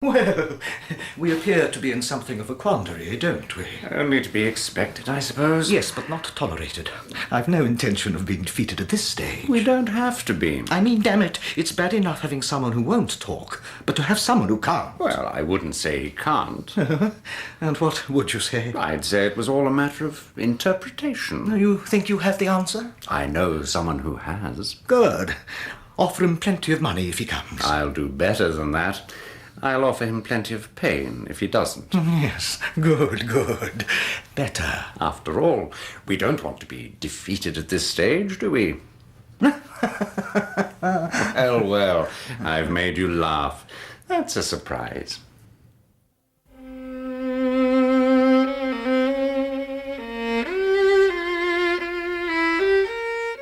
Well, we appear to be in something of a quandary, don't we? Only to be expected, I suppose. Yes, but not tolerated. I've no intention of being defeated at this stage. We don't have to be. I mean, damn it, it's bad enough having someone who won't talk, but to have someone who can't. Well, I wouldn't say he can't. And what would you say? I'd say it was all a matter of interpretation. You think you have the answer? I know someone who has. Good. Offer him plenty of money if he comes. I'll do better than that. I'll offer him plenty of pain if he doesn't. Yes, good. Better. After all, we don't want to be defeated at this stage, do we? Well, I've made you laugh. That's a surprise.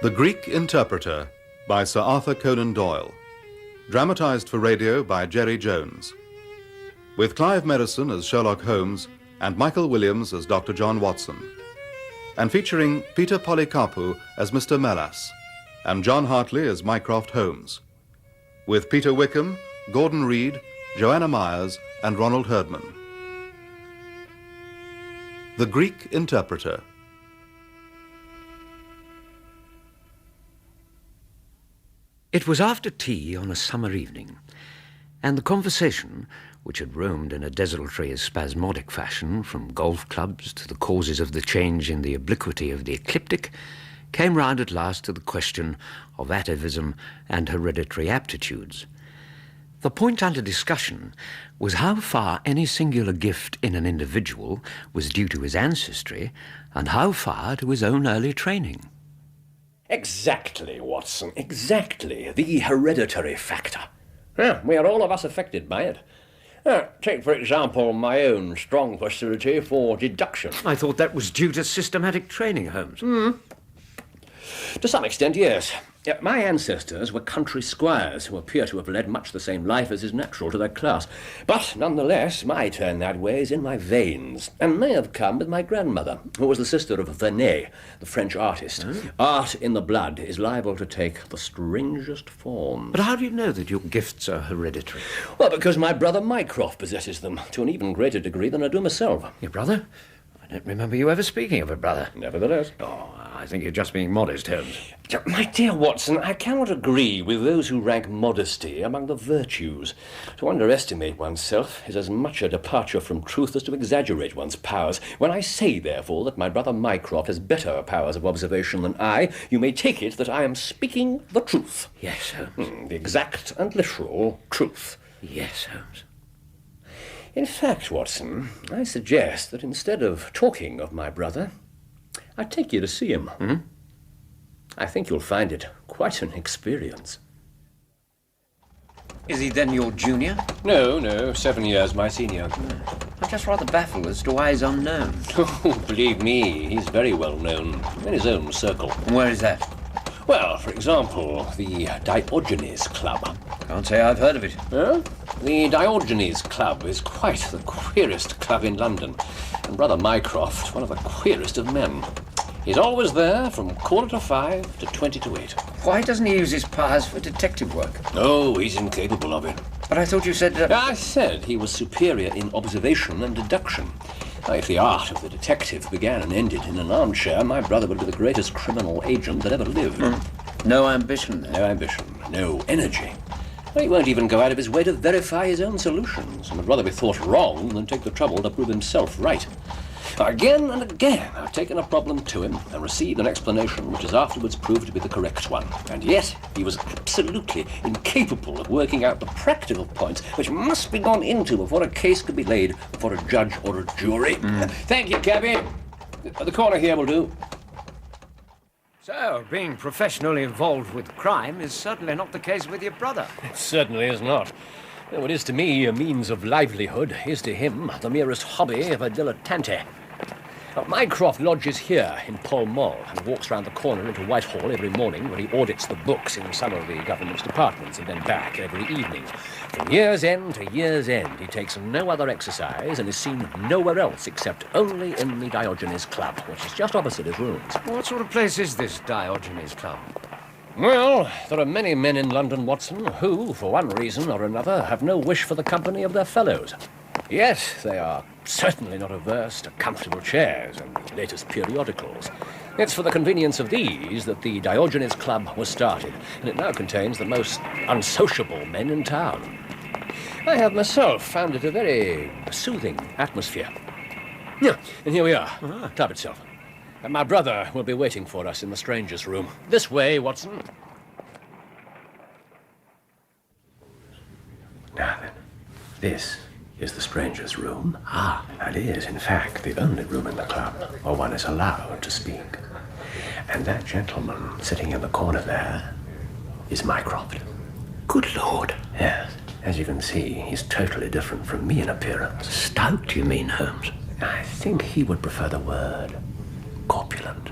The Greek Interpreter by Sir Arthur Conan Doyle. Dramatised for radio by Jerry Jones. With Clive Merrison as Sherlock Holmes and Michael Williams as Dr. John Watson. And featuring Peter Polycarpou as Mr. Melas and John Hartley as Mycroft Holmes. With Peter Wickham, Gordon Reed, Joanna Myers and Ronald Herdman. The Greek Interpreter. It was after tea on a summer evening, and the conversation, which had roamed in a desultory, spasmodic fashion from golf clubs to the causes of the change in the obliquity of the ecliptic, came round at last to the question of atavism and hereditary aptitudes. The point under discussion was how far any singular gift in an individual was due to his ancestry and how far to his own early training. Exactly, Watson, exactly. The hereditary factor. We are all of us affected by it. Take, for example, my own strong facility for deduction. I thought that was due to systematic training, Holmes. To some extent, yes. My ancestors were country squires who appear to have led much the same life as is natural to their class. But, nonetheless, my turn that way is in my veins, and may have come with my grandmother, who was the sister of Vernet, the French artist. Art in the blood is liable to take the strangest forms. But how do you know that your gifts are hereditary? Well, because my brother Mycroft possesses them, to an even greater degree than I do myself. Your brother? I don't remember you ever speaking of a brother. Nevertheless. Oh, I think you're just being modest, Holmes. My dear Watson, I cannot agree with those who rank modesty among the virtues. To underestimate oneself is as much a departure from truth as to exaggerate one's powers. When I say, therefore, that my brother Mycroft has better powers of observation than I, you may take it that I am speaking the truth. Yes, Holmes. The exact and literal truth. Yes, Holmes. In fact, Watson, I suggest that instead of talking of my brother, I take you to see him. I think you'll find it quite an experience. Is he then your junior? No, 7 years my senior. I'm just rather baffled as to why he's unknown. Oh, believe me, he's very well known in his own circle. And where is that? Well, for example, the Diogenes Club. Can't say I've heard of it. Huh? The Diogenes Club is quite the queerest club in London, and Brother Mycroft, one of the queerest of men. He's always there from 5:15 to 8:20. Why doesn't he use his powers for detective work? Oh, he's incapable of it. But I thought you said... I said he was superior in observation and deduction. Now, if the art of the detective began and ended in an armchair, my brother would be the greatest criminal agent that ever lived. No ambition, then? No ambition, no energy. Well, he won't even go out of his way to verify his own solutions, and would rather be thought wrong than take the trouble to prove himself right. Again and again, I've taken a problem to him and received an explanation which has afterwards proved to be the correct one. And yet, he was absolutely incapable of working out the practical points which must be gone into before a case could be laid before a judge or a jury. Thank you, cabby. The corner here will do. So, being professionally involved with crime is certainly not the case with your brother. It certainly is not. What is to me a means of livelihood is to him the merest hobby of a dilettante. Mycroft lodges here in Pall Mall and walks round the corner into Whitehall every morning, where he audits the books in some of the government's departments and then back every evening. From year's end to year's end, he takes no other exercise and is seen nowhere else except only in the Diogenes Club, which is just opposite his rooms. What sort of place is this Diogenes Club? Well, there are many men in London, Watson, who, for one reason or another, have no wish for the company of their fellows. Yet they are certainly not averse to comfortable chairs and the latest periodicals. It's for the convenience of these that the Diogenes Club was started, and it now contains the most unsociable men in town. I have myself found it a very soothing atmosphere. Yeah, and here we are, club itself. And my brother will be waiting for us in the strangers' room. This way, Watson. Now then, this is the strangers' room. And it is, in fact, the only room in the club where one is allowed to speak. And that gentleman sitting in the corner there is Mycroft. Good Lord. Yes, as you can see, he's totally different from me in appearance. Stout, you mean, Holmes? I think he would prefer the word corpulent.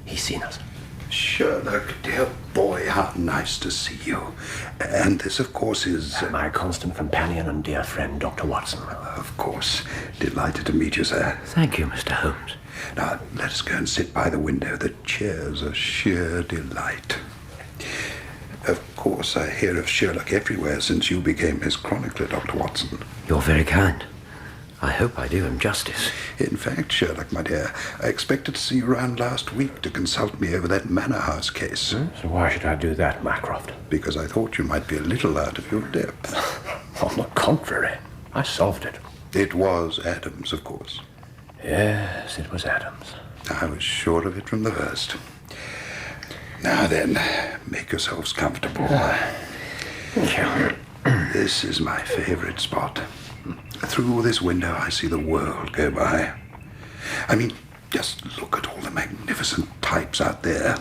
He's seen us. Sherlock, dear boy, how nice to see you. And this, of course, is... My constant companion and dear friend, Dr. Watson. Of course. Delighted to meet you, sir. Thank you, Mr. Holmes. Now, let us go and sit by the window. The chairs are sheer delight. Of course, I hear of Sherlock everywhere since you became his chronicler, Dr. Watson. You're very kind. I hope I do him justice. In fact, Sherlock, my dear, I expected to see you around last week to consult me over that Manor House case. So why should I do that, Mycroft? Because I thought you might be a little out of your depth. On the contrary, I solved it. It was Adams, of course. Yes, it was Adams. I was sure of it from the first. Now then, make yourselves comfortable. Thank you. This is my favorite spot. Through this window, I see the world go by. I mean, just look at all the magnificent types out there.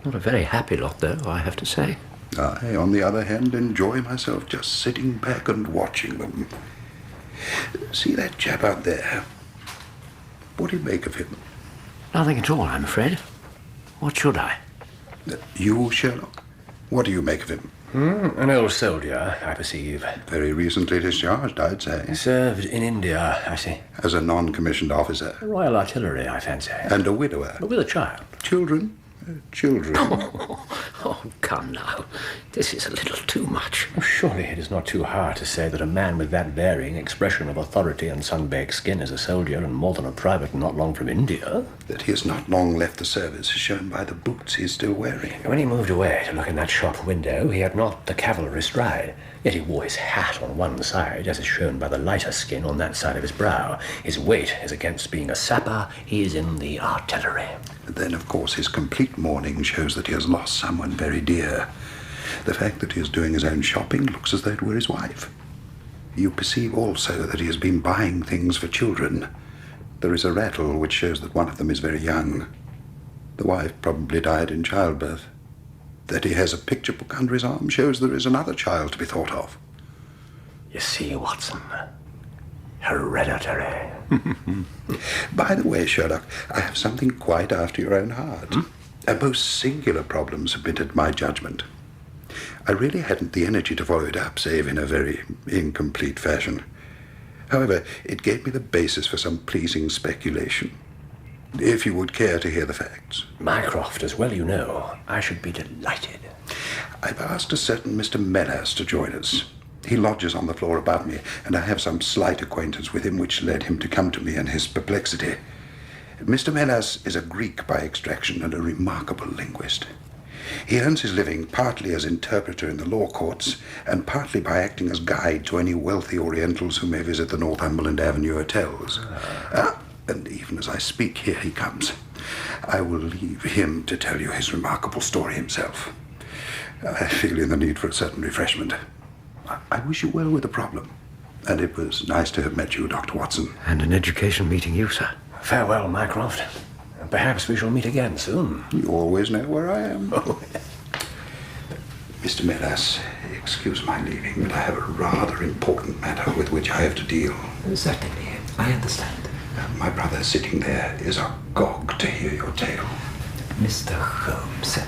Not a very happy lot, though, I have to say. I, on the other hand, enjoy myself just sitting back and watching them. See that chap out there? What do you make of him? Nothing at all, I'm afraid. What should I? You, Sherlock? What do you make of him? An old soldier, I perceive. Very recently discharged, I'd say. Served in India, I see. As a non-commissioned officer. Royal Artillery, I fancy. And a widower. But with a child. Children? Children. Oh, come now. This is a little too much. Surely it is not too hard to say that a man with that varying expression of authority and sun-baked skin is a soldier and more than a private not long from India. That he has not long left the service is shown by the boots he is still wearing. When he moved away to look in that shop window, he had not the cavalry stride. Yet he wore his hat on one side, as is shown by the lighter skin on that side of his brow. His weight is against being a sapper. He is in the artillery. Then, of course, his complete mourning shows that he has lost someone very dear. The fact that he is doing his own shopping looks as though it were his wife. You perceive also that he has been buying things for children. There is a rattle which shows that one of them is very young. The wife probably died in childbirth. That he has a picture book under his arm shows there is another child to be thought of. You see, Watson, hereditary. By the way, Sherlock, I have something quite after your own heart. A most singular problem submitted my judgment. I really hadn't the energy to follow it up, save in a very incomplete fashion. However, it gave me the basis for some pleasing speculation. If you would care to hear the facts. Mycroft, as well you know, I should be delighted. I've asked a certain Mr. Mellors to join us. He lodges on the floor above me, and I have some slight acquaintance with him which led him to come to me in his perplexity. Mr. Mellors is a Greek by extraction and a remarkable linguist. He earns his living partly as interpreter in the law courts and partly by acting as guide to any wealthy Orientals who may visit the Northumberland Avenue hotels. And even as I speak, here he comes. I will leave him to tell you his remarkable story himself. I feel in the need for a certain refreshment. I wish you well with the problem. And it was nice to have met you, Dr. Watson. And an education meeting you, sir. Farewell, Mycroft. Perhaps we shall meet again soon. You always know where I am. Oh. Mr. Mellors, excuse my leaving, but I have a rather important matter with which I have to deal. Certainly, I understand. My brother sitting there is agog to hear your tale. Mr. Holmes,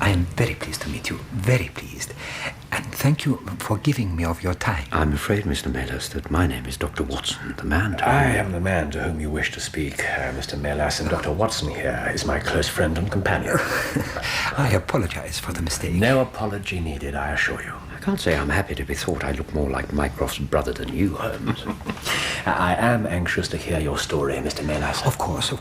I am very pleased to meet you. Very pleased. And thank you for giving me of your time. I'm afraid, Mr. Melas, that my name is Dr. Watson, the man to I am the man to whom you wish to speak, Mr. Melas, and Dr. Watson here is my close friend and companion. I apologize for the mistake. No apology needed, I assure you. I can't say I'm happy to be thought I look more like Mycroft's brother than you, Holmes. I am anxious to hear your story, Mr. Melas. Of course.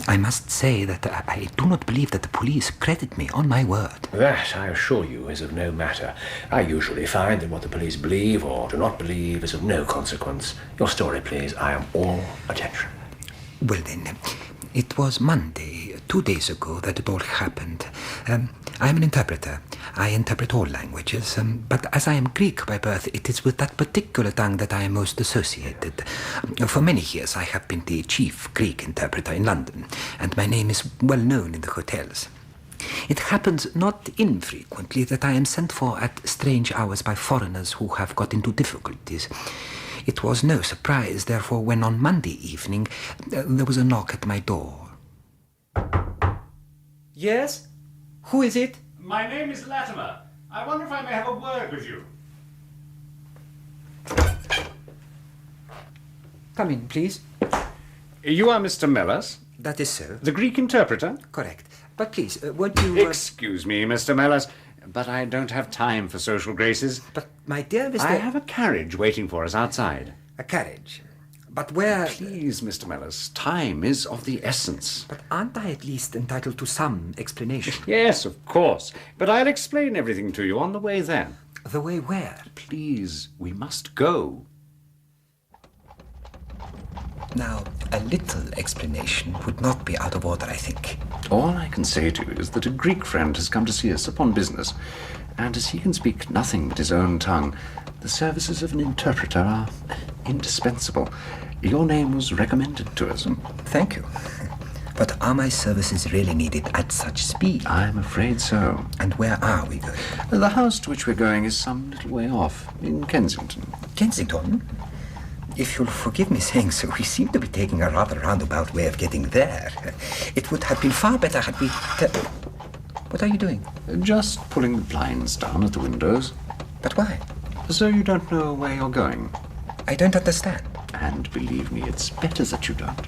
I must say that I do not believe that the police credit me, on my word. That, I assure you, is of no matter. I usually find that what the police believe or do not believe is of no consequence. Your story, please. I am all attention. Well then, it was Monday, 2 days ago, that it all happened. I am an interpreter. I interpret all languages, but as I am Greek by birth, it is with that particular tongue that I am most associated. For many years I have been the chief Greek interpreter in London, and my name is well known in the hotels. It happens not infrequently that I am sent for at strange hours by foreigners who have got into difficulties. It was no surprise, therefore, when on Monday evening there was a knock at my door. Yes? Who is it? My name is Latimer. I wonder if I may have a word with you. Come in, please. You are Mr. Melas, That is so. the Greek interpreter? Correct. But please, won't you... Excuse me, Mr. Melas, but I don't have time for social graces. But, my dear Mr... I have a carriage waiting for us outside. A carriage. But where... Please, Mr. Melas, time is of the essence. But aren't I at least entitled to some explanation? Yes, of course, but I'll explain everything to you on the way there. The way where? Please, we must go. Now, a little explanation would not be out of order, I think. All I can say to you is that a Greek friend has come to see us upon business, and as he can speak nothing but his own tongue, the services of an interpreter are indispensable. Your name was recommended to us. Thank you. But are my services really needed at such speed? I'm afraid so. And where are we going? The house to which we're going is some little way off, in Kensington. Kensington? If you'll forgive me saying so, we seem to be taking a rather roundabout way of getting there. It would have been far better had we... What are you doing? Just pulling the blinds down at the windows. But why? So you don't know where you're going. I don't understand. And believe me, it's better that you don't.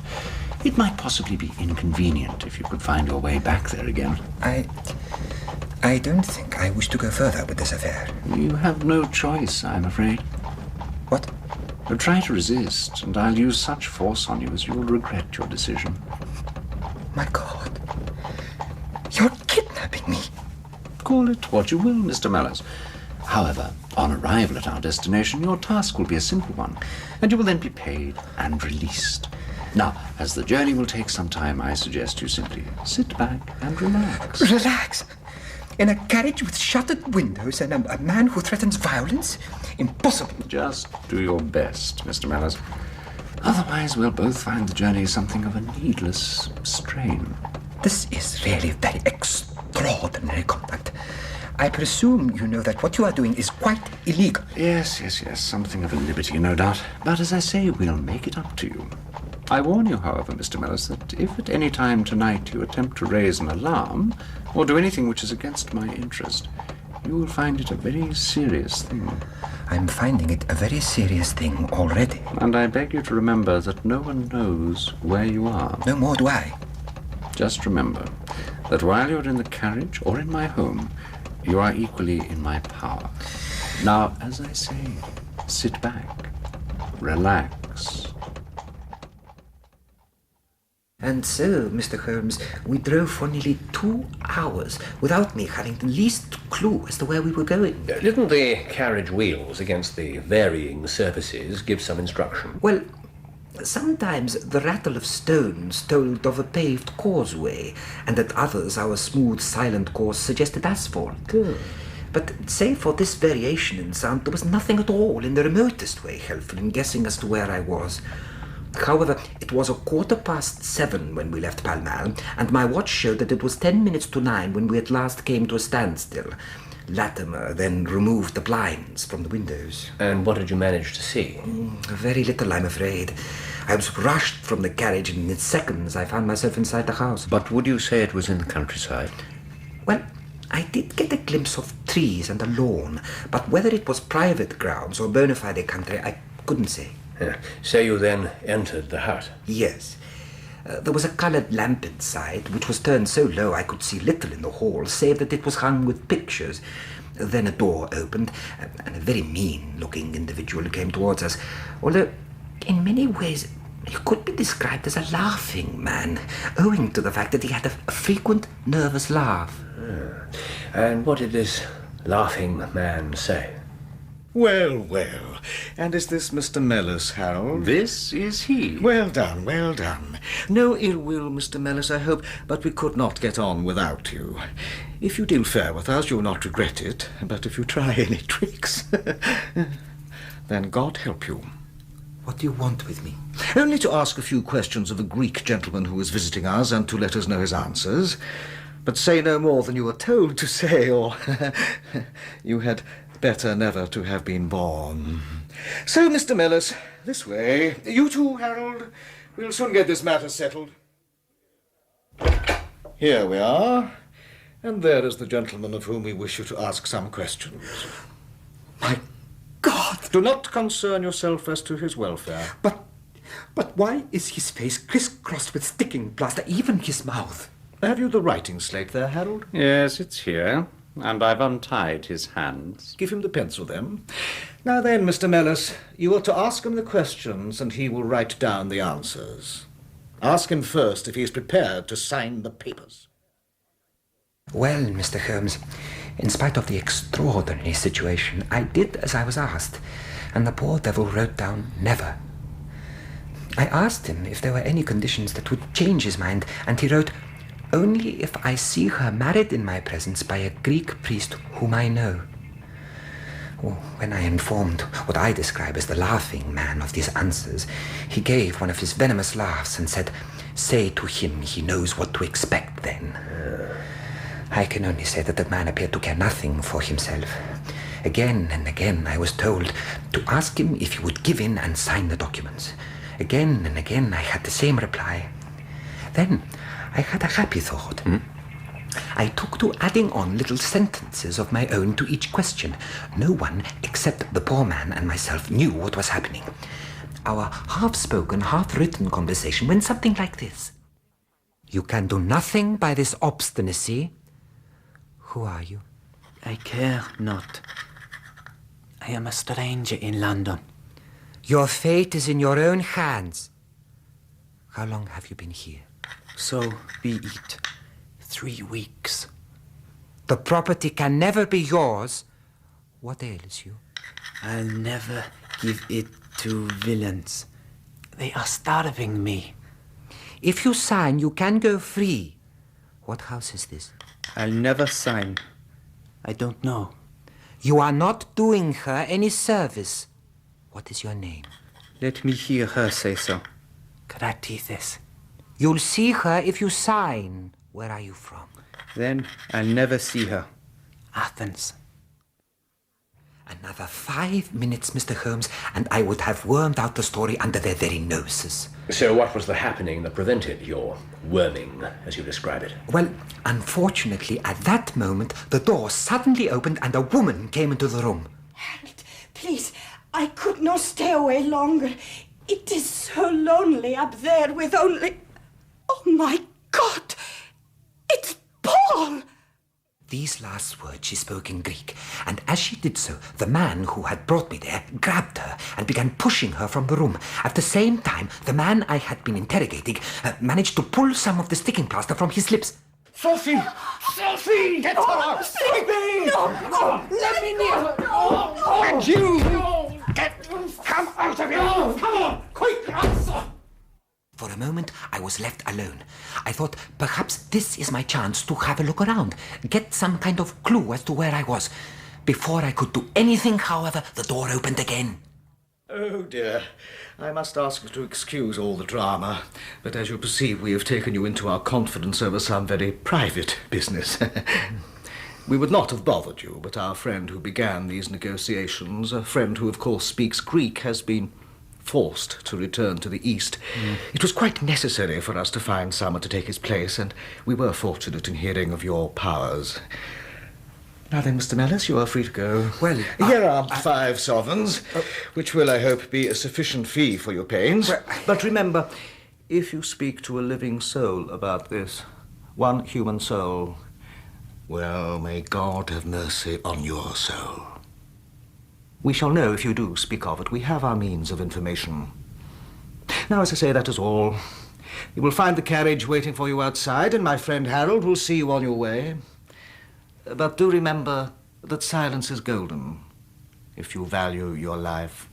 It might possibly be inconvenient if you could find your way back there again. I don't think I wish to go further with this affair. You have no choice, I'm afraid. What? Try to resist, and I'll use such force on you as you will regret your decision. My God. You're kidnapping me. Call it what you will, Mr. Melas. However, on arrival at our destination, your task will be a simple one, and you will then be paid and released. Now, as the journey will take some time, I suggest you simply sit back and relax. Relax? In a carriage with shuttered windows and a man who threatens violence? Impossible. Just do your best, Mr. Melas. Otherwise, we'll both find the journey something of a needless strain. This is really very extraordinary conduct. I presume you know that what you are doing is quite illegal. Yes. Something of a liberty, no doubt. But as I say, we'll make it up to you. I warn you, however, Mr. Melas, that if at any time tonight you attempt to raise an alarm or do anything which is against my interest, you will find it a very serious thing. I'm finding it a very serious thing already. And I beg you to remember that no one knows where you are. No more do I. Just remember that while you're in the carriage or in my home, you are equally in my power. Now, as I say, sit back, relax. And so, Mr. Holmes, we drove for nearly 2 hours without me having the least clue as to where we were going. Didn't the carriage wheels against the varying surfaces give some instruction? Well, sometimes the rattle of stones told of a paved causeway, and at others our smooth, silent course suggested asphalt. But save for this variation in sound, there was nothing at all in the remotest way helpful in guessing as to where I was. However, it was 7:15 when we left Pall Mall, and my watch showed that it was 10 minutes to 9 when we at last came to a standstill. Latimer then removed the blinds from the windows. And what did you manage to see? Very little, I'm afraid. I was rushed from the carriage, and in seconds I found myself inside the house. But would you say it was in the countryside? Well, I did get a glimpse of trees and a lawn, but whether it was private grounds or bona fide country, I couldn't say. So you then entered the hut? Yes. There was a coloured lamp inside, which was turned so low I could see little in the hall, save that it was hung with pictures. Then a door opened, and a very mean-looking individual came towards us, although in many ways he could be described as a laughing man, owing to the fact that he had a frequent nervous laugh. And what did this laughing man say? Well, well. And is this Mr. Mellis, Harold? This is he. Well done, well done. No ill will, Mr. Mellis, I hope, but we could not get on without you. If you deal fair with us, you'll not regret it, but if you try any tricks, then God help you. What do you want with me? Only to ask a few questions of a Greek gentleman who was visiting us and to let us know his answers. But say no more than you were told to say, or you had better never to have been born. So, Mr. Mellis, this way. You too, Harold. We'll soon get this matter settled. Here we are. And there is the gentleman of whom we wish you to ask some questions. My God! Do not concern yourself as to his welfare. But why is his face crisscrossed with sticking plaster, even his mouth? Have you the writing slate there, Harold? Yes, it's here, and I've untied his hands. Give him the pencil, then. Now then, Mr. Mellis, you are to ask him the questions, and he will write down the answers. Ask him first if he is prepared to sign the papers. Well, Mr. Holmes, in spite of the extraordinary situation, I did as I was asked, and the poor devil wrote down never. I asked him if there were any conditions that would change his mind, and he wrote, only if I see her married in my presence by a Greek priest whom I know. When I informed what I describe as the laughing man of these answers, he gave one of his venomous laughs and said, say to him he knows what to expect then. I can only say that the man appeared to care nothing for himself. Again and again I was told to ask him if he would give in and sign the documents. Again and again I had the same reply. Then I had a happy thought. I took to adding on little sentences of my own to each question. No one, except the poor man and myself, knew what was happening. Our half-spoken, half-written conversation went something like this. You can do nothing by this obstinacy. Who are you? I care not. I am a stranger in London. Your fate is in your own hands. How long have you been here? So be it. 3 weeks. The property can never be yours. What ails you? I'll never give it to villains. They are starving me. If you sign, you can go free. What house is this? I'll never sign. I don't know. You are not doing her any service. What is your name? Let me hear her say so. Kratis. You'll see her if you sign. Where are you from? Then I'll never see her. Athens. Another 5 minutes, Mr. Holmes, and I would have wormed out the story under their very noses. So what was the happening that prevented your worming, as you describe it? Well, unfortunately, at that moment, the door suddenly opened and a woman came into the room. Harold, please, I could not stay away longer. It is so lonely up there with only... Oh, my God! It's Paul! These last words she spoke in Greek, and as she did so, the man who had brought me there grabbed her and began pushing her from the room. At the same time, the man I had been interrogating managed to pull some of the sticking plaster from his lips. Sophie! Sophie! Get her! Sophie! No! Let me near her! And you! Come out of here! Come on! Quick! Answer! For a moment, I was left alone. I thought, perhaps this is my chance to have a look around, get some kind of clue as to where I was. Before I could do anything, however, the door opened again. Oh, dear. I must ask you to excuse all the drama, but as you perceive, we have taken you into our confidence over some very private business. We would not have bothered you, but our friend who began these negotiations, a friend who, of course, speaks Greek, has been forced to return to the East. It was quite necessary for us to find someone to take his place, and we were fortunate in hearing of your powers. Now then, Mr. Mellis, you are free to go. Well, here are 5 sovereigns, which will, I hope, be a sufficient fee for your pains. But remember, if you speak to a living soul about this, one human soul, well, may God have mercy on your soul. We shall know if you do speak of it. We have our means of information. Now, as I say, that is all. You will find the carriage waiting for you outside, and my friend Harold will see you on your way. But do remember that silence is golden, if you value your life.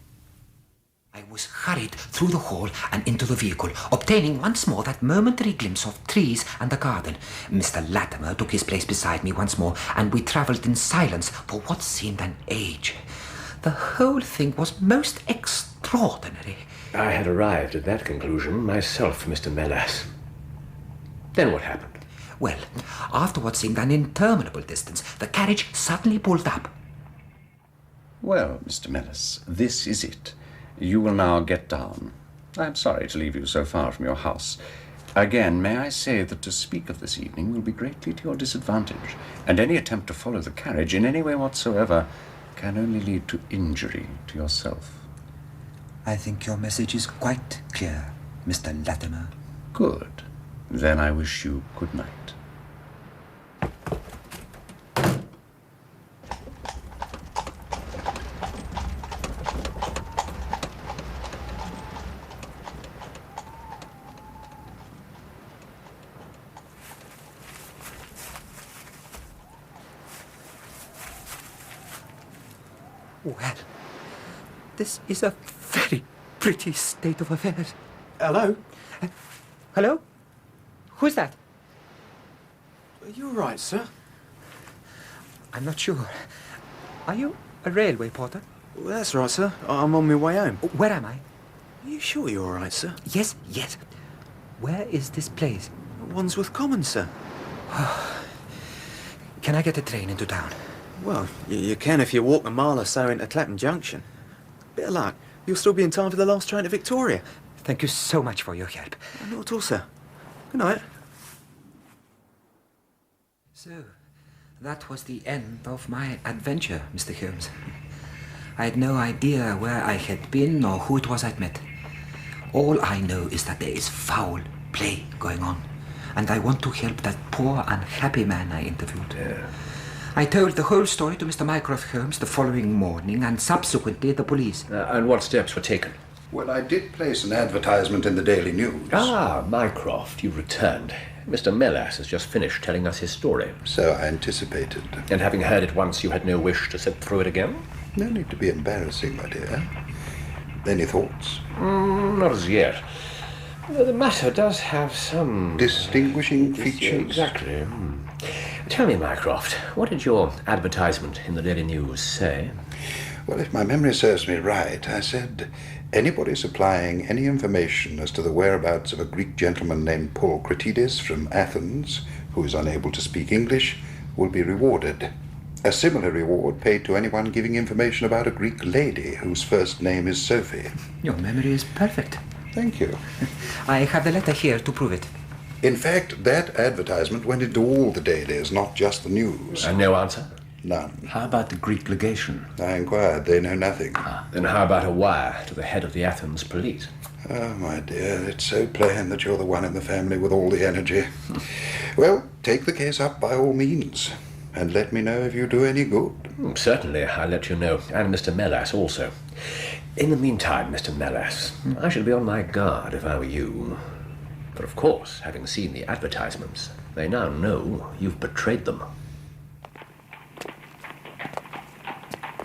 I was hurried through the hall and into the vehicle, obtaining once more that momentary glimpse of trees and the garden. Mr. Latimer took his place beside me once more, and we travelled in silence for what seemed an age. The whole thing was most extraordinary. I had arrived at that conclusion myself, Mr. Mellis. Then what happened? Well, after what seemed an interminable distance, the carriage suddenly pulled up. Well, Mr. Mellis, this is it. You will now get down. I am sorry to leave you so far from your house. Again, may I say that to speak of this evening will be greatly to your disadvantage, and any attempt to follow the carriage in any way whatsoever can only lead to injury to yourself. I think your message is quite clear, Mr. Latimer. Good. Then I wish you good night. Well, this is a very pretty state of affairs. Hello? Hello? Who's that? Are you all right, sir? I'm not sure. Are you a railway porter? Well, that's right, sir. I'm on my way home. Where am I? Are you sure you're all right, sir? Yes, yes. Where is this place? Wandsworth Common, sir. Can I get a train into town? Well, you can if you walk a mile or so into Clapham Junction. Bit of luck. You'll still be in time for the last train to Victoria. Thank you so much for your help. Not at all, sir. Good night. So, that was the end of my adventure, Mr. Holmes. I had no idea where I had been or who it was I'd met. All I know is that there is foul play going on, and I want to help that poor, unhappy man I interviewed. Yeah. I told the whole story to Mr. Mycroft Holmes the following morning, and subsequently the police. And what steps were taken? Well, I did place an advertisement in the Daily News. Ah, Mycroft, you returned. Mr. Mellis has just finished telling us his story. So I anticipated. And having heard it once, you had no wish to sit through it again? No need to be embarrassing, my dear. Any thoughts? Not as yet. The matter does have some... distinguishing features? Exactly. Tell me, Mycroft, what did your advertisement in the Daily News say? Well, if my memory serves me right, I said, anybody supplying any information as to the whereabouts of a Greek gentleman named Paul Cratides from Athens, who is unable to speak English, will be rewarded. A similar reward paid to anyone giving information about a Greek lady whose first name is Sophie. Your memory is perfect. Thank you. I have the letter here to prove it. In fact, that advertisement went into all the dailies, not just the news. And no answer? None. How about the Greek legation? I inquired. They know nothing. Then how about a wire to the head of the Athens police? Oh, my dear, it's so plain that you're the one in the family with all the energy. Well, take the case up by all means, and let me know if you do any good. Certainly, I'll let you know, and Mr. Mellis also. In the meantime, Mr. Mellis, I should be on my guard if I were you. But of course, having seen the advertisements, they now know you've betrayed them.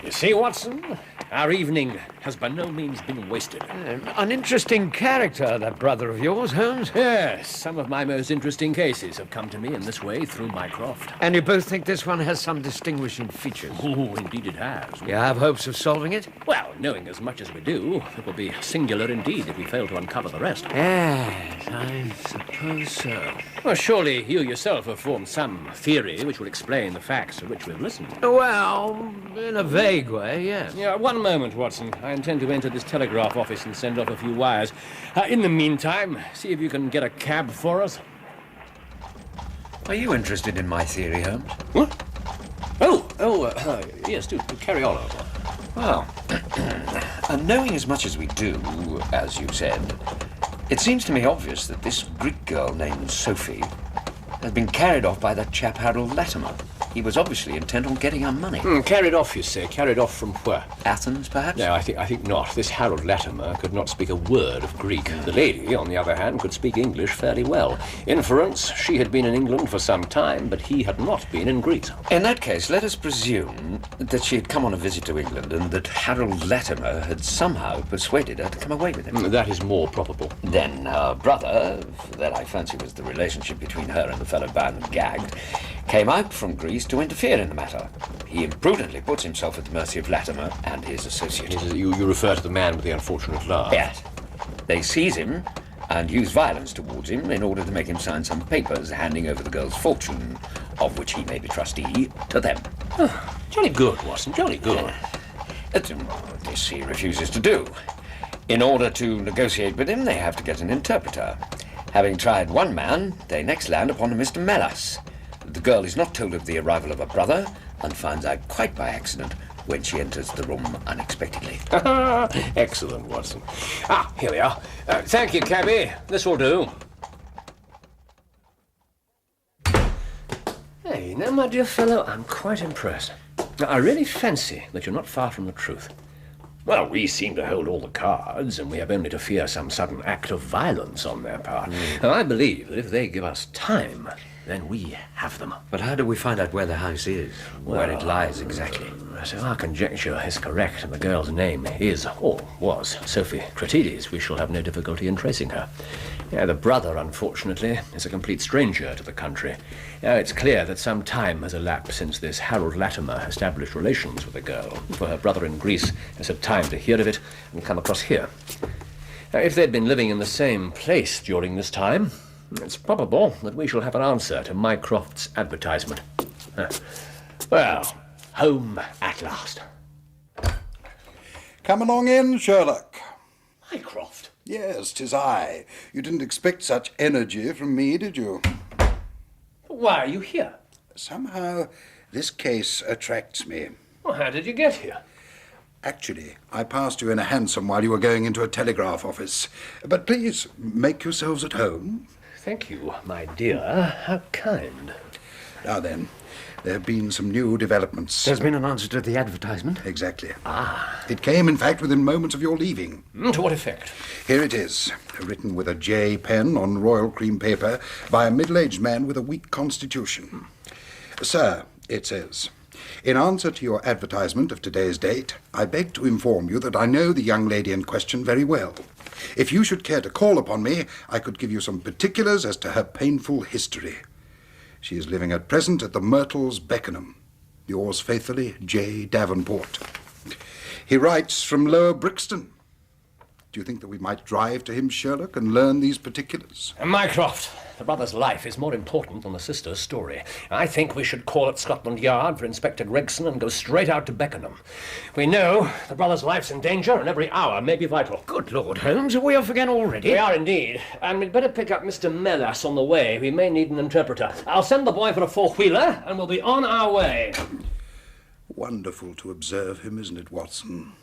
You see, Watson, our evening has by no means been wasted. An interesting character, that brother of yours, Holmes. Yes, some of my most interesting cases have come to me in this way through Mycroft. And you both think this one has some distinguishing features? Oh, indeed it has. You have hopes of solving it? Well, knowing as much as we do, it will be singular indeed if we fail to uncover the rest. Yes, I suppose so. Well, surely you yourself have formed some theory which will explain the facts to which we've listened. Well, in a vague way, yes. Yeah, one moment, Watson. I intend to enter this telegraph office and send off a few wires. In the meantime, see if you can get a cab for us. Are you interested in my theory, Holmes? What? Oh, Yes, do carry on, Arthur. Well, knowing as much as we do, as you said, it seems to me obvious that this Greek girl named Sophie has been carried off by that chap Harold Latimer. He was obviously intent on getting our money. Carried off, you say? Carried off from where? Athens, perhaps? No, I think not. This Harold Latimer could not speak a word of Greek. The lady, on the other hand, could speak English fairly well. Inference, she had been in England for some time, but he had not been in Greece. In that case, let us presume that she had come on a visit to England and that Harold Latimer had somehow persuaded her to come away with him. That is more probable. Then her brother, that I fancy was the relationship between her and the fellow bound and gagged, came out from Greece to interfere in the matter. He imprudently puts himself at the mercy of Latimer and his associate. You refer to the man with the unfortunate laugh? Yes. They seize him and use violence towards him in order to make him sign some papers handing over the girl's fortune, of which he may be trustee, to them. Jolly good, Watson, jolly good. This he refuses to do. In order to negotiate with him, they have to get an interpreter. Having tried one man, they next land upon a Mr. Melas. The girl is not told of the arrival of her brother and finds out quite by accident when she enters the room unexpectedly. Excellent, Watson. Here we are. Thank you, cabby. This will do. Hey, now, my dear fellow, I'm quite impressed. Now, I really fancy that you're not far from the truth. Well, we seem to hold all the cards, and we have only to fear some sudden act of violence on their part. Now, I believe that if they give us time, then we have them. But how do we find out where the house is? Where it lies exactly? So our conjecture is correct, and the girl's name is, or was, Sophie Cratides. We shall have no difficulty in tracing her. The brother, unfortunately, is a complete stranger to the country. It's clear that some time has elapsed since this Harold Latimer established relations with the girl, for her brother in Greece has had time to hear of it and come across here. If they'd been living in the same place during this time, it's probable that we shall have an answer to Mycroft's advertisement. Well, home at last. Come along in, Sherlock. Mycroft? Yes, 'tis I. You didn't expect such energy from me, did you? Why are you here? Somehow, this case attracts me. Well, how did you get here? Actually, I passed you in a hansom while you were going into a telegraph office. But please, make yourselves at home. Thank you, my dear. How kind. Now then, there have been some new developments. There's been an answer to the advertisement? Exactly. It came, in fact, within moments of your leaving. To what effect? Here it is, written with a J pen on royal cream paper by a middle-aged man with a weak constitution. Sir, it says, in answer to your advertisement of today's date, I beg to inform you that I know the young lady in question very well. If you should care to call upon me, I could give you some particulars as to her painful history. She is living at present at the Myrtles, Beckenham. Yours faithfully, J. Davenport. He writes from Lower Brixton. Do you think that we might drive to him, Sherlock, and learn these particulars? Mycroft, the brother's life is more important than the sister's story. I think we should call at Scotland Yard for Inspector Gregson and go straight out to Beckenham. We know the brother's life's in danger, and every hour may be vital. Good Lord, Holmes, are we off again already? We are indeed, and we'd better pick up Mr. Melas on the way. We may need an interpreter. I'll send the boy for a four-wheeler, and we'll be on our way. Wonderful to observe him, isn't it, Watson?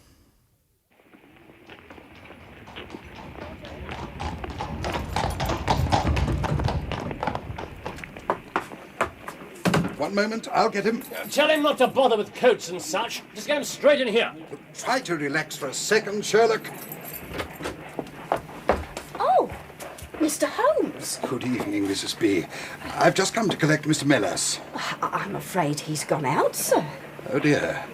One moment, I'll get him. Tell him not to bother with coats and such. Just get him straight in here. Try to relax for a second, Sherlock. Oh, Mr. Holmes. Good evening, Mrs. B. I've just come to collect Mr. Melas. I'm afraid he's gone out, sir. Oh, dear.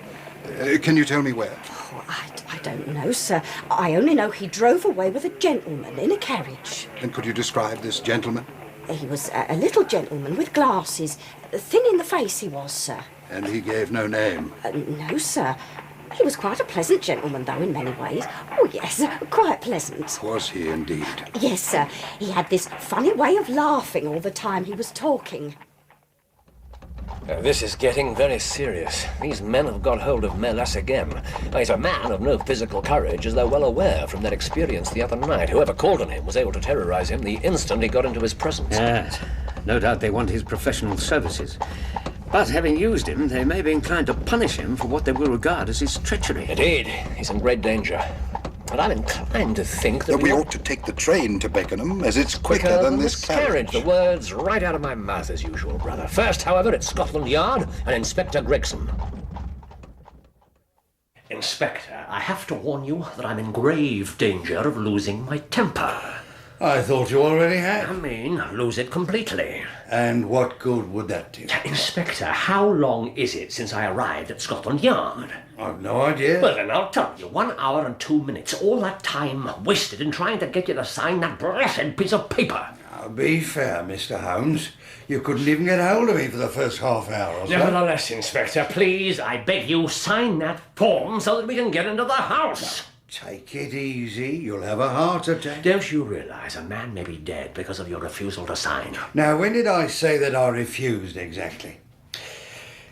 Can you tell me where? Oh, I don't know, sir. I only know he drove away with a gentleman in a carriage. And could you describe this gentleman? He was a little gentleman with glasses. Thin in the face he was, sir. And he gave no name? No, sir. He was quite a pleasant gentleman, though, in many ways. Oh, yes, quite pleasant. Was he indeed? Yes, sir. He had this funny way of laughing all the time he was talking. This is getting very serious. These men have got hold of Melas again. He's a man of no physical courage, as they're well aware from their experience the other night. Whoever called on him was able to terrorize him the instant he got into his presence. Yes. No doubt they want his professional services. But having used him, they may be inclined to punish him for what they will regard as his treachery. Indeed, he's in great danger. But I'm inclined to think that we ought to take the train to Beckenham, as it's quicker than this carriage. The words right out of my mouth as usual, brother. First, however, it's Scotland Yard and Inspector Gregson. Inspector, I have to warn you that I'm in grave danger of losing my temper. I thought you already had. I mean, lose it completely. And what good would that do? Inspector, how long is it since I arrived at Scotland Yard? I've no idea. Well, then I'll tell you. 1 hour and 2 minutes. All that time wasted in trying to get you to sign that blessed piece of paper. Now, be fair, Mr. Holmes. You couldn't even get hold of me for the first half hour or so. Nevertheless, Inspector, please, I beg you, sign that form so that we can get into the house. Take it easy. You'll have a heart attack. Don't you realize a man may be dead because of your refusal to sign? Now, when did I say that I refused exactly?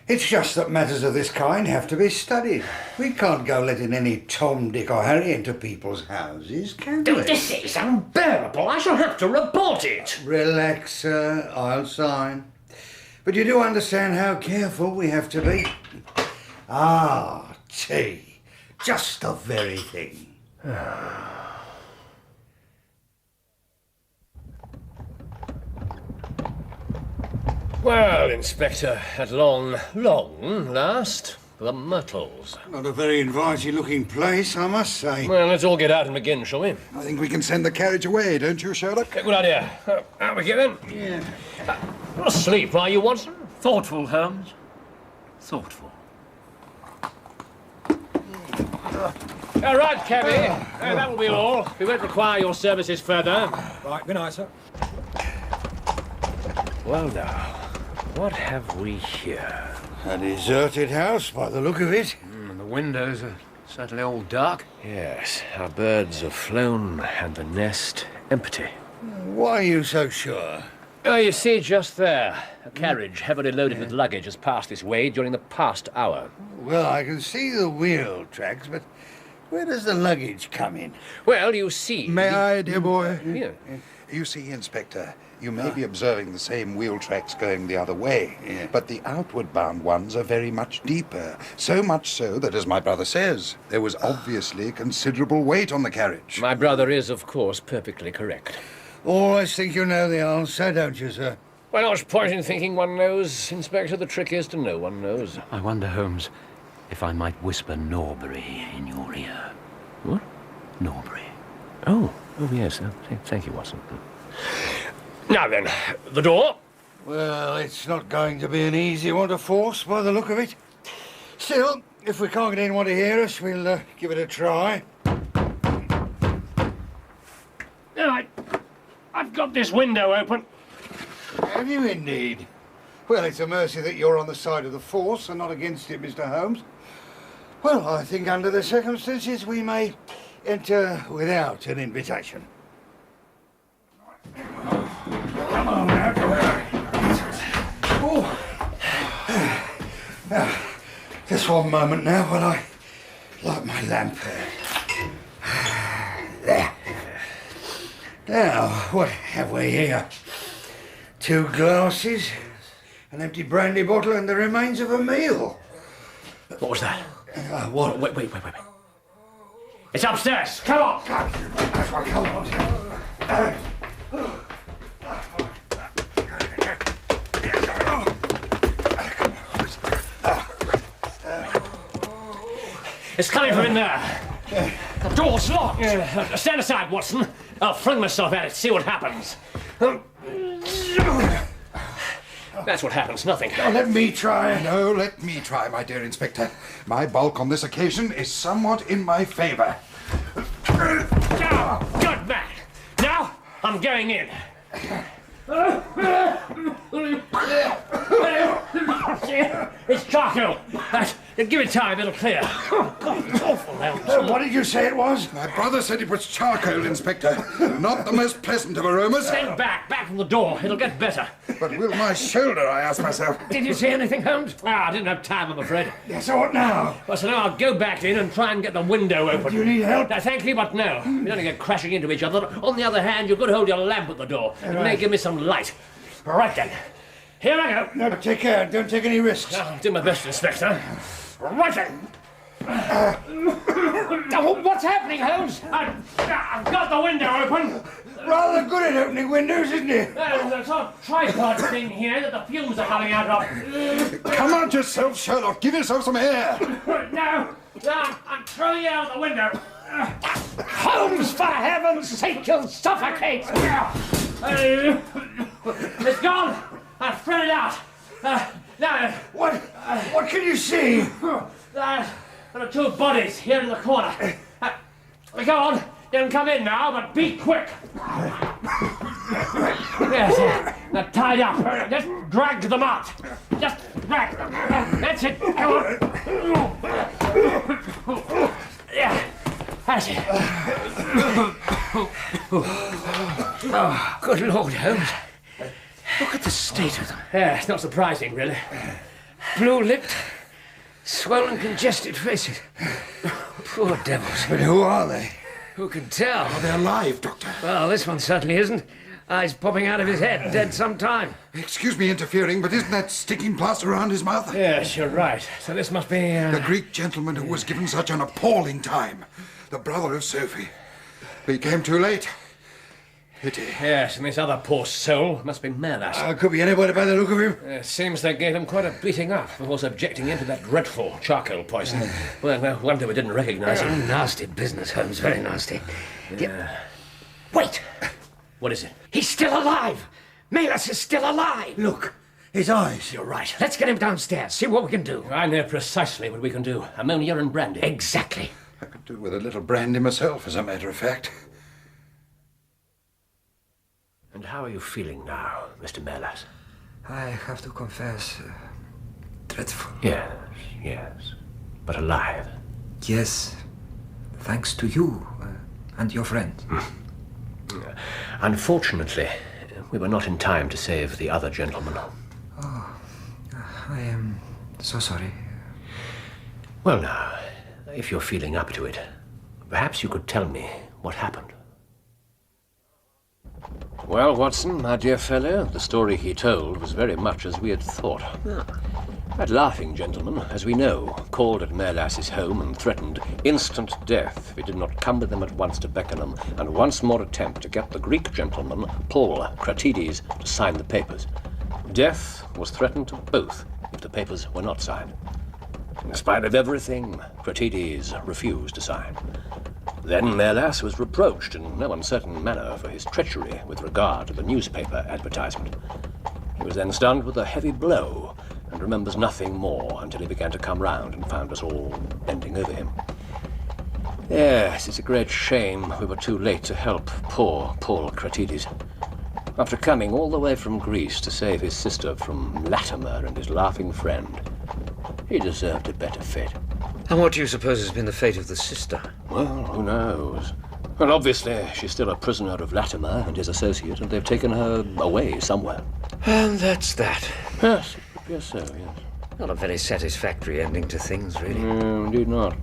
It's just that matters of this kind have to be studied. We can't go letting any Tom, Dick or Harry into people's houses, can we? This is unbearable. I shall have to report it. Relax, sir. I'll sign. But you do understand how careful we have to be. Ah, tea. Just the very thing. Well, Inspector, at long last, the Myrtles. Not a very inviting-looking place, I must say. Well, let's all get out and begin, shall we? I think we can send the carriage away, don't you, Sherlock? Good idea. Out we get then. Yeah. Asleep, are you, Watson? Thoughtful, Holmes. Thoughtful. All right, cabby. That will be all. We won't require your services further. Right, good night, sir. Well, now, what have we here? A deserted house, by the look of it. The windows are certainly all dark. Yes, our birds have flown and the nest empty. Why are you so sure? Oh, you see, just there. A carriage heavily loaded with luggage has passed this way during the past hour. Well, I can see the wheel tracks, but where does the luggage come in? Well, you see... May I, dear boy? Yeah. You see, Inspector, you may be observing the same wheel tracks going the other way, but the outward-bound ones are very much deeper. So much so that, as my brother says, there was obviously considerable weight on the carriage. My brother is, of course, perfectly correct. Always think you know the answer, don't you, sir? Well, not point in thinking one knows, Inspector. The trick is to know one knows. I wonder, Holmes, if I might whisper Norbury in your ear. What? Norbury. Oh, yes. Thank you, Watson. Now then, the door. Well, it's not going to be an easy one to force by the look of it. Still, if we can't get anyone to hear us, we'll give it a try. All right. I've got this window open. Have you indeed? Well, it's a mercy that you're on the side of the force and not against it, Mr. Holmes. Well, I think under the circumstances we may enter without an invitation. Come on now. Now, just one moment now while I light my lamp. There. Now, what have we here? 2 glasses, an empty brandy bottle, and the remains of a meal. What was that? What? Wait. It's upstairs. Come on. That's what, come on. It's coming from in there. The door's locked. Stand aside, Watson. I'll fling myself at it, see what happens. That's what happens, nothing. Oh, let me try. No, let me try, my dear Inspector. My bulk on this occasion is somewhat in my favour. Good man. Now, I'm going in. It's charcoal. Give it time, it'll clear. Oh, God, it's awful now. What did you say it was? My brother said it was charcoal, Inspector. Not the most pleasant of aromas. Stand back from the door. It'll get better. But will my shoulder, I ask myself. Did you see anything, Holmes? I didn't have time, I'm afraid. Yes, so what now? Well, so now I'll go back in and try and get the window open. Do you need help? No, thank you, but no. We don't get crashing into each other. On the other hand, you could hold your lamp at the door. It may give me some light. Right then. Here I go. No, take care. Don't take any risks. I'll do my best, Inspector. Right then. What's happening, Holmes? I've got the window open. Rather good at opening windows, isn't he? There's a sort of tripod thing here that the fumes are coming out of. Come on yourself, Sherlock. Give yourself some air. No, I'm throwing it out the window. Holmes, for heaven's sake, you'll suffocate. It's gone. I've thrown it out. Now, What can you see? there are two bodies here in the corner. Go on, don't come in now, but be quick. Yes, they're tied up. Just drag them out. Just drag them. That's it. Come on. Yeah, that's it. Oh, good Lord, Holmes. Look at the state of them. Yeah, it's not surprising, really. Blue-lipped, swollen, congested faces. Poor devils. But who are they? Who can tell? Are they alive, Doctor? Well, this one certainly isn't. Eyes popping out of his head, dead some time. Excuse me interfering, but isn't that sticking plaster around his mouth? Yes, you're right. So this must be... The Greek gentleman who was given such an appalling time. The brother of Sophie. But he came too late. Pity. Yes, and this other poor soul must be Melas. Could be anybody by the look of him. Seems they gave him quite a beating up before subjecting him to that dreadful charcoal poison. Well, no wonder we didn't recognise him. Nasty business, Holmes, very nasty. Yeah. Wait! What is it? He's still alive! Melas is still alive! Look, his eyes. You're right. Let's get him downstairs, see what we can do. I know precisely what we can do. Ammonia and brandy. Exactly. I could do with a little brandy myself, as a matter of fact. And how are you feeling now, Mr. Melas? I have to confess, dreadful. Yes. But alive. Yes, thanks to you and your friend. Unfortunately, we were not in time to save the other gentleman. Oh, I am so sorry. Well, now, if you're feeling up to it, perhaps you could tell me what happened. Well, Watson, my dear fellow, the story he told was very much as we had thought. That laughing gentleman, as we know, called at Melas's home and threatened instant death if he did not come with them at once to Beckenham and once more attempt to get the Greek gentleman, Paul Cratides, to sign the papers. Death was threatened to both if the papers were not signed. In spite of everything, Cratides refused to sign. Then Melas was reproached in no uncertain manner for his treachery with regard to the newspaper advertisement. He was then stunned with a heavy blow and remembers nothing more until he began to come round and found us all bending over him. Yes, it's a great shame we were too late to help poor Paul Cratides. After coming all the way from Greece to save his sister from Latimer and his laughing friend, he deserved a better fate. And what do you suppose has been the fate of the sister? Well, who knows? Well, obviously, she's still a prisoner of Latimer and his associate, and they've taken her away somewhere. And that's that. Yes, it appears so, yes. Not a very satisfactory ending to things, really. No, indeed not.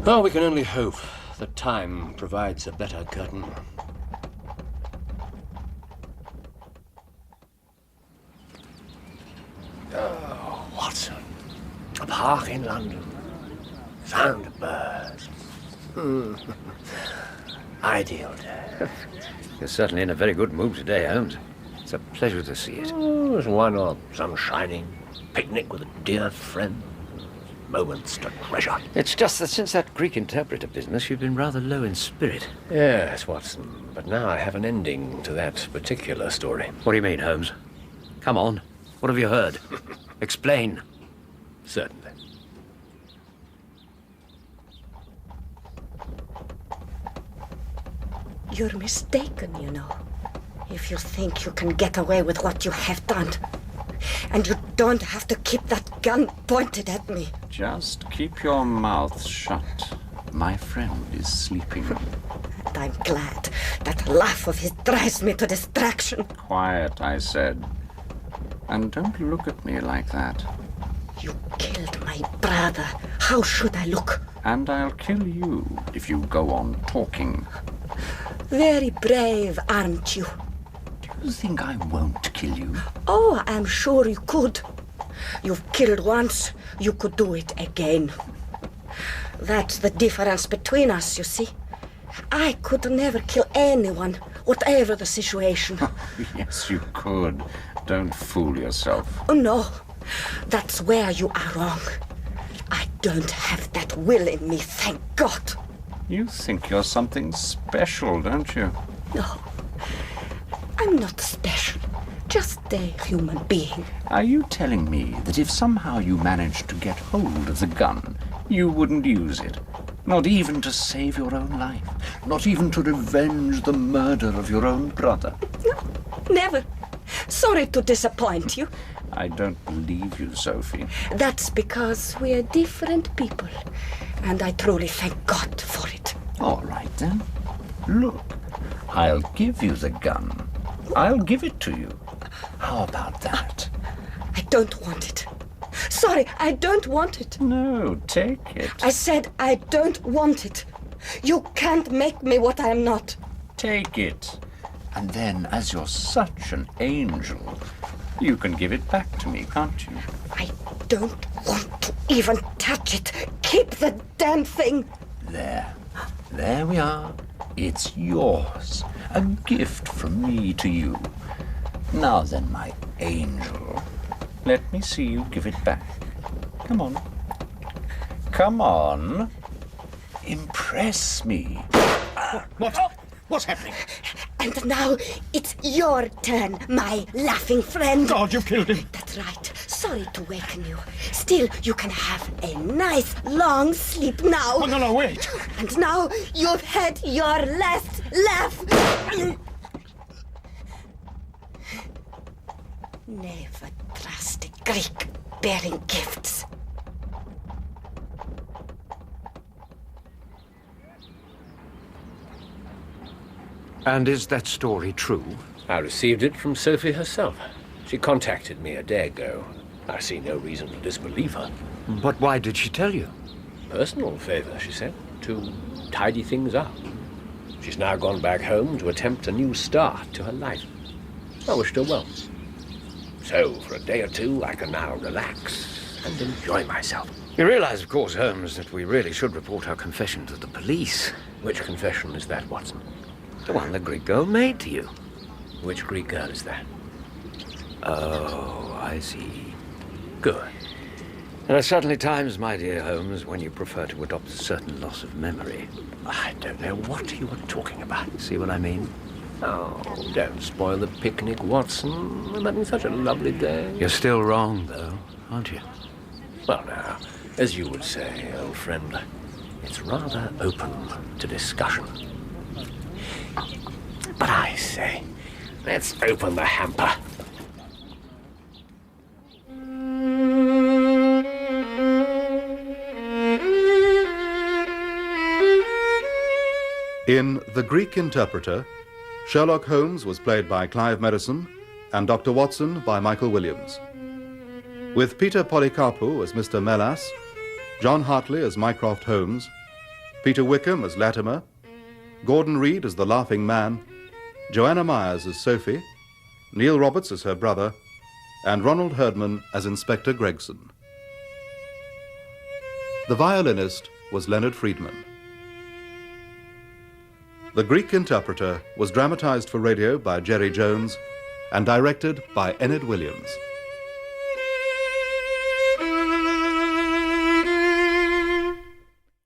Well, we can only hope that time provides a better curtain. Oh, Watson. A park in London. Sound of birds. Ideal day. You're certainly in a very good mood today, Holmes. It's a pleasure to see it. Oh, why not? Sun shining, picnic with a dear friend. Moments to treasure. It's just that since that Greek interpreter business, you've been rather low in spirit. Yes, Watson, but now I have an ending to that particular story. What do you mean, Holmes? Come on. What have you heard? Explain. Certainly. You're mistaken, you know, if you think you can get away with what you have done. And you don't have to keep that gun pointed at me. Just keep your mouth shut. My friend is sleeping. And I'm glad. That laugh of his drives me to distraction. Quiet, I said. And don't look at me like that. You killed my brother. How should I look? And I'll kill you if you go on talking. Very brave, aren't you? Do You think I won't kill you? Oh, I'm sure you could. You've killed once, you could do it again. That's the difference between us, you see. I could never kill anyone, whatever the situation. Yes, you could. Don't fool yourself. Oh, no. That's where you are wrong. I don't have that will in me, thank God. You think you're something special, don't you? No. I'm not special. Just a human being. Are you telling me that if somehow you managed to get hold of the gun, you wouldn't use it? Not even to save your own life? Not even to revenge the murder of your own brother? No, never. Sorry to disappoint you. I don't believe you, Sophie. That's because we're different people. And I truly thank God for it. All right, then. Look, I'll give you the gun. I'll give it to you. How about that? I don't want it. Sorry, I don't want it. No, take it. I said I don't want it. You can't make me what I am not. Take it. And then, as you're such an angel, you can give it back to me, can't you? I don't want to even touch it. Keep the damn thing. There. There we are. It's yours. A gift from me to you. Now then, my angel, let me see you give it back. Come on. Come on. Impress me. What's happening? And now it's your turn, my laughing friend. God, you've killed him. That's right. Sorry to waken you. Still, you can have a nice long sleep now. Oh, no, wait. And now you've had your last laugh. Never trust a Greek bearing gifts. And is that story true? I received it from Sophie herself. She contacted me a day ago. I see no reason to disbelieve her. But why did she tell you? Personal favor, she said, to tidy things up. She's now gone back home to attempt a new start to her life. I wished her well. So, for a day or two, I can now relax and enjoy myself. You realize, of course, Holmes, that we really should report our confession to the police. Which confession is that, Watson? The one the Greek girl made to you. Which Greek girl is that? Oh, I see. Good. There are certainly times, my dear Holmes, when you prefer to adopt a certain loss of memory. I don't know what you are talking about. See what I mean? Oh, don't spoil the picnic, Watson. We're having such a lovely day. You're still wrong, though, aren't you? Well, now, as you would say, old friend, it's rather open to discussion. But I say, let's open the hamper. In The Greek Interpreter, Sherlock Holmes was played by Clive Merrison and Dr. Watson by Michael Williams. With Peter Polycarpou as Mr. Melas, John Hartley as Mycroft Holmes, Peter Wickham as Latimer, Gordon Reed as the Laughing Man, Joanna Myers as Sophie, Neil Roberts as her brother, and Ronald Herdman as Inspector Gregson. The violinist was Leonard Friedman. The Greek Interpreter was dramatized for radio by Jerry Jones and directed by Enid Williams.